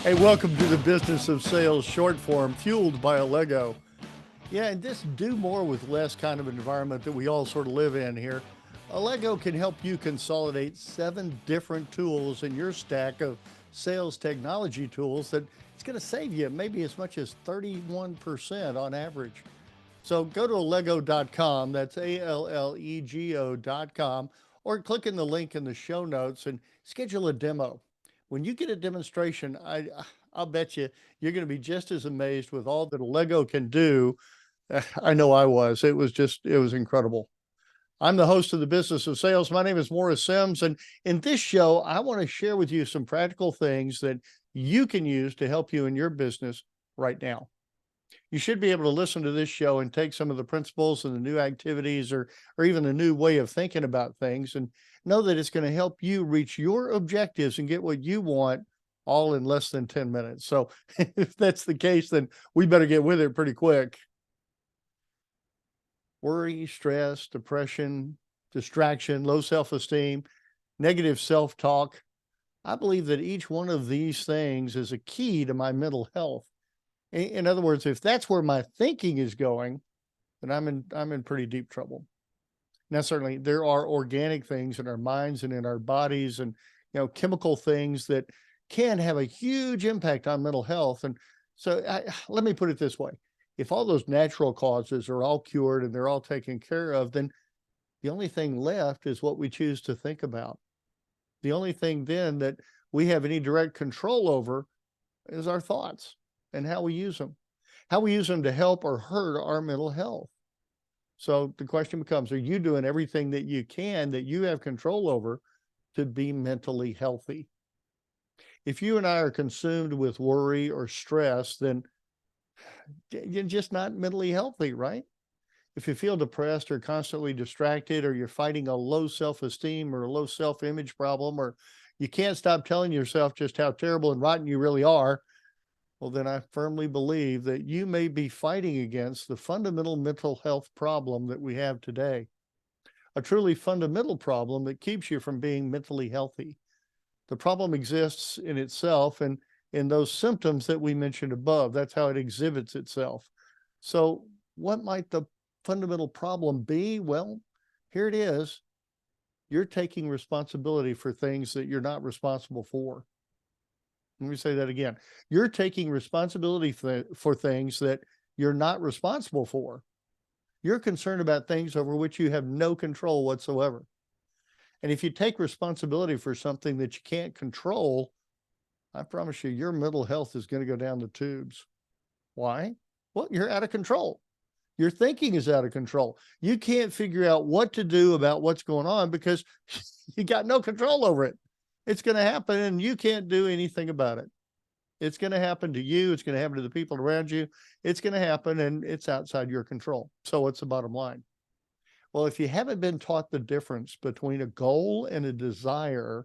Hey, welcome to the Business of Sales short form, fueled by a Lego. Yeah, and this do more with less kind of environment that we all sort of live in here. A Lego can help you consolidate 7 different tools in your stack of sales technology tools that it's going to save you maybe as much as 31% on average. So go to Lego.com, that's ALLEGO.com, or click in the link in the show notes and schedule a demo. When you get a demonstration, I'll bet you're going to be just as amazed with all that a Lego can do. I know I was. It was incredible. I'm the host of the Business of Sales. My name is Morris Sims, and in this show, I want to share with you some practical things that you can use to help you in your business right now. You should be able to listen to this show and take some of the principles and the new activities or even a new way of thinking about things and know that it's going to help you reach your objectives and get what you want all in less than 10 minutes. So if that's the case, then we better get with it pretty quick. Worry, stress, depression, distraction, low self-esteem, negative self-talk. I believe that each one of these things is a key to my mental health. In other words, if that's where my thinking is going, then I'm in pretty deep trouble. Now, certainly there are organic things in our minds and in our bodies and chemical things that can have a huge impact on mental health. And so let me put it this way. If all those natural causes are all cured and they're all taken care of, then the only thing left is what we choose to think about. The only thing then that we have any direct control over is our thoughts and how we use them to help or hurt our mental health. So the question becomes, are you doing everything that you can, that you have control over to be mentally healthy? If you and I are consumed with worry or stress, then you're just not mentally healthy, right? If you feel depressed or constantly distracted, or you're fighting a low self-esteem or a low self-image problem, or you can't stop telling yourself just how terrible and rotten you really are, well, then I firmly believe that you may be fighting against the fundamental mental health problem that we have today, a truly fundamental problem that keeps you from being mentally healthy. The problem exists in itself and in those symptoms that we mentioned above. That's how it exhibits itself. So, what might the fundamental problem be? Well, here it is. You're taking responsibility for things that you're not responsible for. Let me say that again. You're taking responsibility for things that you're not responsible for. You're concerned about things over which you have no control whatsoever. And if you take responsibility for something that you can't control, I promise you, your mental health is going to go down the tubes. Why? Well, you're out of control. Your thinking is out of control. You can't figure out what to do about what's going on because you got no control over it. It's going to happen and you can't do anything about it. It's going to happen to you. It's going to happen to the people around you. It's going to happen and it's outside your control. So what's the bottom line? Well, if you haven't been taught the difference between a goal and a desire,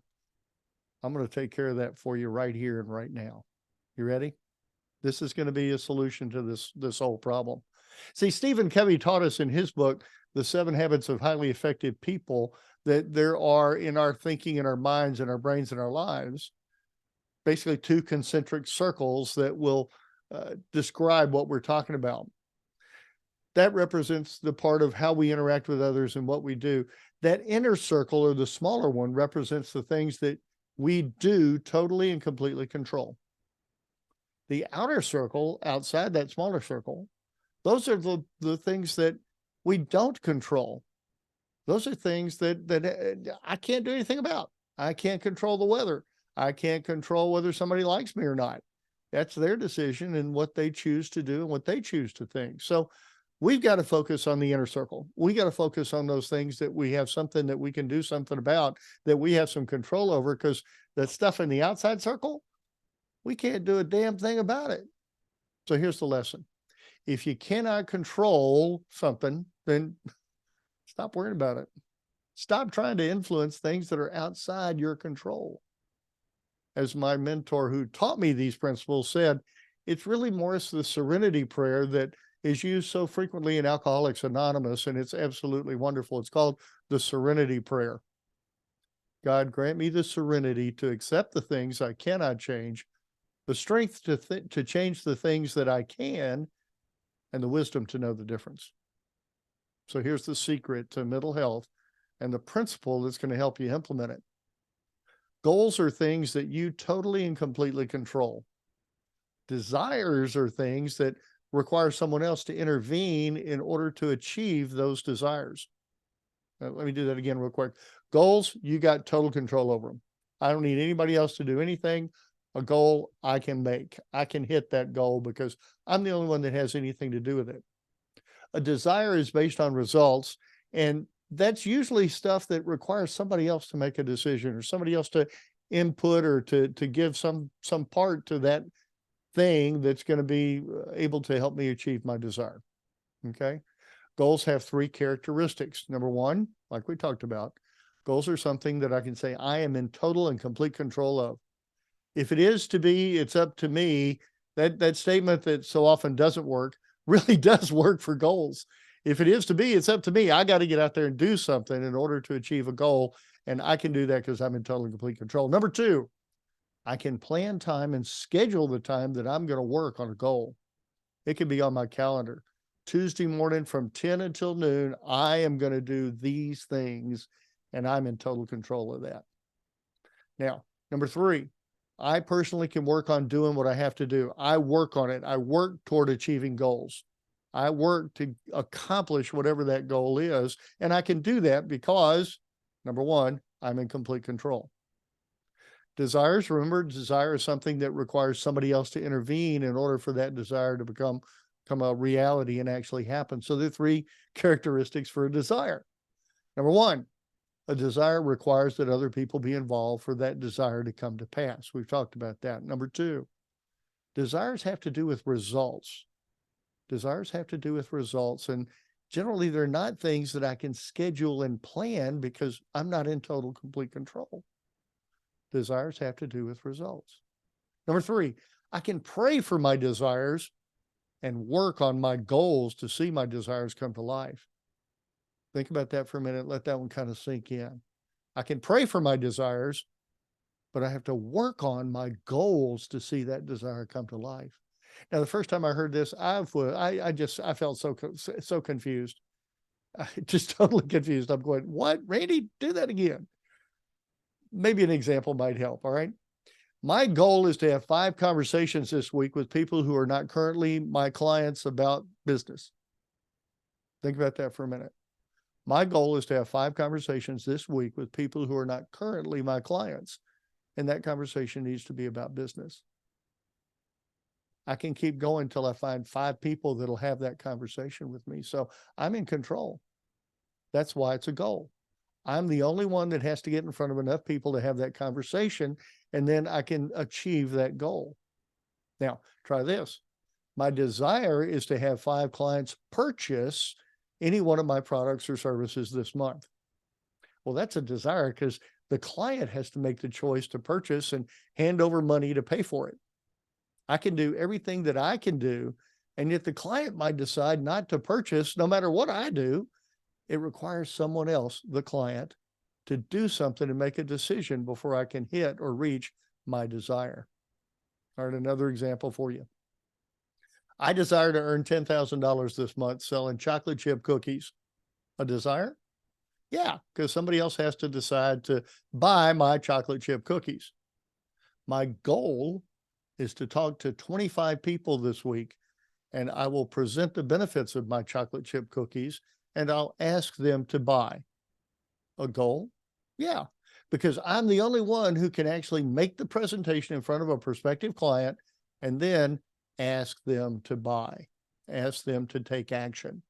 I'm going to take care of that for you right here and right now. You ready? This is going to be a solution to this whole problem. See, Stephen Covey taught us in his book, The 7 Habits of Highly Effective People, that there are in our thinking, in our minds, in our brains, in our lives, basically 2 concentric circles that will describe what we're talking about. That represents the part of how we interact with others and what we do. That inner circle, or the smaller one, represents the things that we do totally and completely control. The outer circle, outside that smaller circle, those are the things that we don't control. Those are things that I can't do anything about. I can't control the weather. I can't control whether somebody likes me or not. That's their decision and what they choose to do and what they choose to think. So we've got to focus on the inner circle. We got to focus on those things that we have something that we can do something about, that we have some control over, because the stuff in the outside circle, we can't do a damn thing about it. So here's the lesson. If you cannot control something, then stop worrying about it. Stop trying to influence things that are outside your control. As my mentor who taught me these principles said, it's really, Morris, the serenity prayer that is used so frequently in Alcoholics Anonymous, and it's absolutely wonderful. It's called the serenity prayer. God, grant me the serenity to accept the things I cannot change, the strength to change the things that I can, and the wisdom to know the difference. So here's the secret to mental health and the principle that's going to help you implement it. Goals are things that you totally and completely control. Desires are things that require someone else to intervene in order to achieve those desires. Let me do that again real quick. Goals, you got total control over them. I don't need anybody else to do anything. A goal I can make. I can hit that goal because I'm the only one that has anything to do with it. A desire is based on results, and that's usually stuff that requires somebody else to make a decision or somebody else to input or to give some part to that thing that's going to be able to help me achieve my desire. Okay. Goals have three characteristics. Number one, like we talked about, goals are something that I can say I am in total and complete control of. If it is to be, it's up to me. That statement that so often doesn't work really does work for goals. If it is to be, it's up to me. I got to get out there and do something in order to achieve a goal. And I can do that because I'm in total and complete control. Number two, I can plan time and schedule the time that I'm going to work on a goal. It can be on my calendar. Tuesday morning from 10 until noon, I am going to do these things, and I'm in total control of that. Now, number three, I personally can work on doing what I have to do. I work on it. I work toward achieving goals. I work to accomplish whatever that goal is, and I can do that because, number one, I'm in complete control. Desires, remember, desire is something that requires somebody else to intervene in order for that desire to become a reality and actually happen. So there are three characteristics for a desire. Number one, a desire requires that other people be involved for that desire to come to pass. We've talked about that. Number two, desires have to do with results. Desires have to do with results. And generally, they're not things that I can schedule and plan because I'm not in total, complete control. Desires have to do with results. Number three, I can pray for my desires and work on my goals to see my desires come to life. Think about that for a minute. Let that one kind of sink in. I can pray for my desires, but I have to work on my goals to see that desire come to life. Now, the first time I heard this, I felt so confused. Just totally confused. I'm going, what? Randy, do that again. Maybe an example might help. All right. My goal is to have 5 conversations this week with people who are not currently my clients about business. Think about that for a minute. My goal is to have 5 conversations this week with people who are not currently my clients. And that conversation needs to be about business. I can keep going until I find 5 people that'll have that conversation with me. So I'm in control. That's why it's a goal. I'm the only one that has to get in front of enough people to have that conversation, and then I can achieve that goal. Now, try this. My desire is to have 5 clients purchase any one of my products or services this month. Well, that's a desire because the client has to make the choice to purchase and hand over money to pay for it. I can do everything that I can do, and yet the client might decide not to purchase no matter what I do. It requires someone else, the client, to do something and make a decision before I can hit or reach my desire. All right, another example for you. I desire to earn $10,000 this month selling chocolate chip cookies. A desire? Yeah, because somebody else has to decide to buy my chocolate chip cookies. My goal is to talk to 25 people this week, and I will present the benefits of my chocolate chip cookies, and I'll ask them to buy. A goal? Yeah, because I'm the only one who can actually make the presentation in front of a prospective client and then ask them to buy, ask them to take action.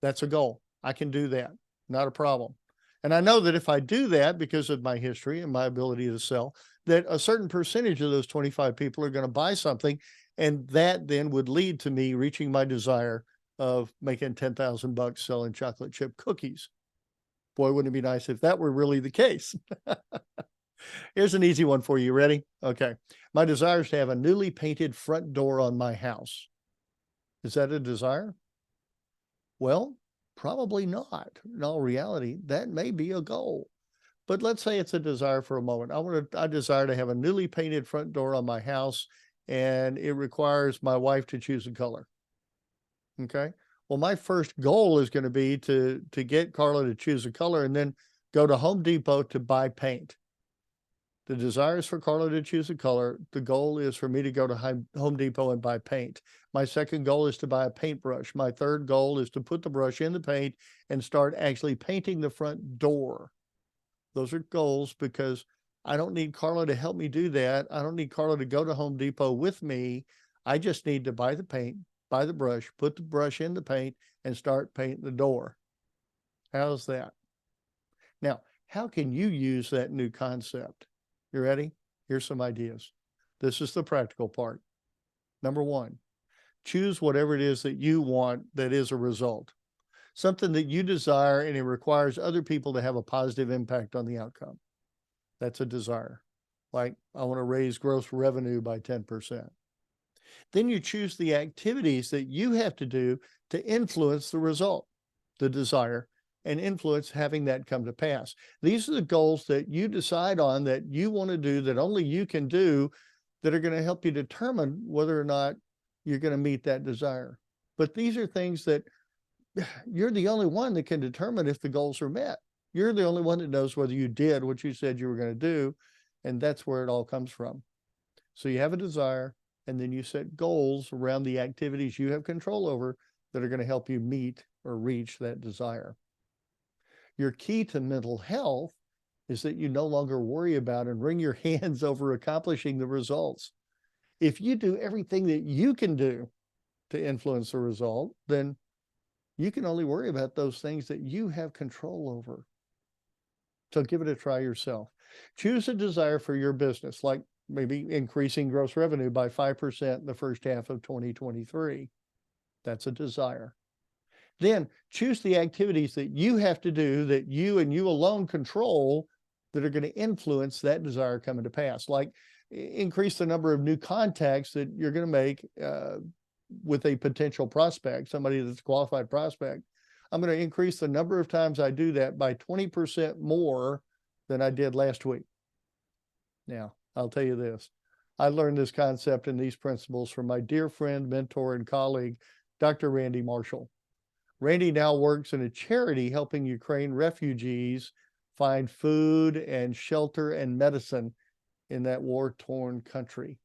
That's a goal. I can do that. Not a problem. And I know that if I do that, because of my history and my ability to sell, that a certain percentage of those 25 people are going to buy something. And that then would lead to me reaching my desire of making $10,000 selling chocolate chip cookies. Boy, wouldn't it be nice if that were really the case? Here's an easy one for you. Ready? Okay. My desire is to have a newly painted front door on my house. Is that a desire? Well, probably not. In all reality, that may be a goal. But let's say it's a desire for a moment. I desire to have a newly painted front door on my house, and it requires my wife to choose a color. Okay. Well, my first goal is going to be to get Carla to choose a color and then go to Home Depot to buy paint. The desire is for Carla to choose a color. The goal is for me to go to Home Depot and buy paint. My second goal is to buy a paintbrush. My third goal is to put the brush in the paint and start actually painting the front door. Those are goals because I don't need Carla to help me do that. I don't need Carla to go to Home Depot with me. I just need to buy the paint, buy the brush, put the brush in the paint, and start painting the door. How's that? Now, how can you use that new concept? You ready? Here's some ideas. This is the practical part. Number one, choose whatever it is that you want that is a result. Something that you desire and it requires other people to have a positive impact on the outcome. That's a desire. Like, I want to raise gross revenue by 10%. Then you choose the activities that you have to do to influence the result, the desire, and influence having that come to pass. These are the goals that you decide on that you want to do, that only you can do, that are going to help you determine whether or not you're going to meet that desire. But these are things that you're the only one that can determine if the goals are met. You're the only one that knows whether you did what you said you were going to do. And that's where it all comes from. So you have a desire, and then you set goals around the activities you have control over that are going to help you meet or reach that desire. Your key to mental health is that you no longer worry about and wring your hands over accomplishing the results. If you do everything that you can do to influence the result, then you can only worry about those things that you have control over. So give it a try yourself. Choose a desire for your business, like maybe increasing gross revenue by 5% in the first half of 2023. That's a desire. Then choose the activities that you have to do that you and you alone control that are going to influence that desire coming to pass. Like increase the number of new contacts that you're going to make with a potential prospect, somebody that's a qualified prospect. I'm going to increase the number of times I do that by 20% more than I did last week. Now, I'll tell you this. I learned this concept and these principles from my dear friend, mentor, and colleague, Dr. Randy Marshall. Randy now works in a charity helping Ukraine refugees find food and shelter and medicine in that war-torn country.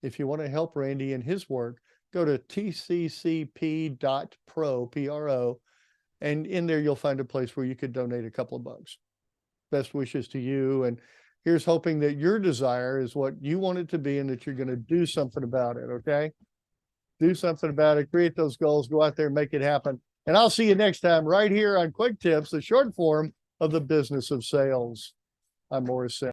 If you want to help Randy in his work, go to tccp.pro, P-R-O, and in there you'll find a place where you could donate a couple of bucks. Best wishes to you, and here's hoping that your desire is what you want it to be and that you're going to do something about it, okay? Do something about it, create those goals, go out there and make it happen. And I'll see you next time right here on Quick Tips, the short form of the business of sales. I'm Morris Sims.